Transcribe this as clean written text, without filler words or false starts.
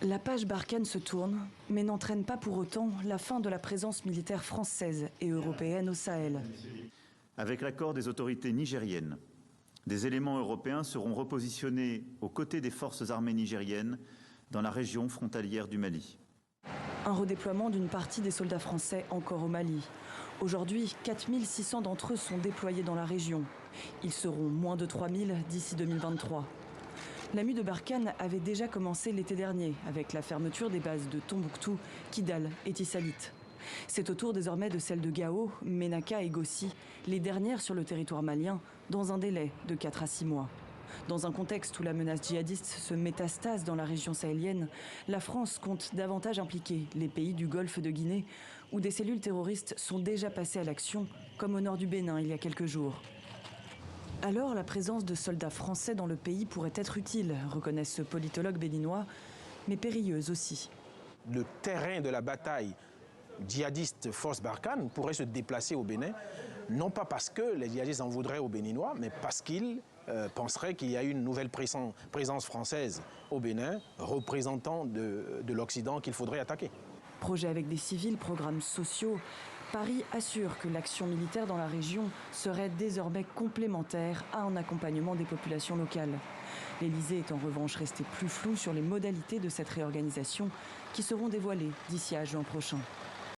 La page Barkhane se tourne, mais n'entraîne pas pour autant la fin de la présence militaire française et européenne au Sahel. Avec l'accord des autorités nigériennes, des éléments européens seront repositionnés aux côtés des forces armées nigériennes dans la région frontalière du Mali. Un redéploiement d'une partie des soldats français encore au Mali. Aujourd'hui, 4600 d'entre eux sont déployés dans la région. Ils seront moins de 3000 d'ici 2023. La mue de Barkhane avait déjà commencé l'été dernier avec la fermeture des bases de Tombouctou, Kidal et Tissalit. C'est au tour désormais de celles de Gao, Ménaka et Gossi, les dernières sur le territoire malien, dans un délai de 4 à 6 mois. Dans un contexte où la menace djihadiste se métastase dans la région sahélienne, la France compte davantage impliquer les pays du Golfe de Guinée, où des cellules terroristes sont déjà passées à l'action, comme au nord du Bénin il y a quelques jours. Alors la présence de soldats français dans le pays pourrait être utile, reconnaissent ce politologue béninois, mais périlleuse aussi. Le terrain de la bataille djihadiste force Barkhane pourrait se déplacer au Bénin, non pas parce que les djihadistes en voudraient aux Béninois, mais parce qu'ils penseraient qu'il y a une nouvelle présence française au Bénin, représentant de l'Occident qu'il faudrait attaquer. Projet avec des civils, programmes sociaux, Paris assure que l'action militaire dans la région serait désormais complémentaire à un accompagnement des populations locales. L'Élysée est en revanche resté plus flou sur les modalités de cette réorganisation qui seront dévoilées d'ici à juin prochain.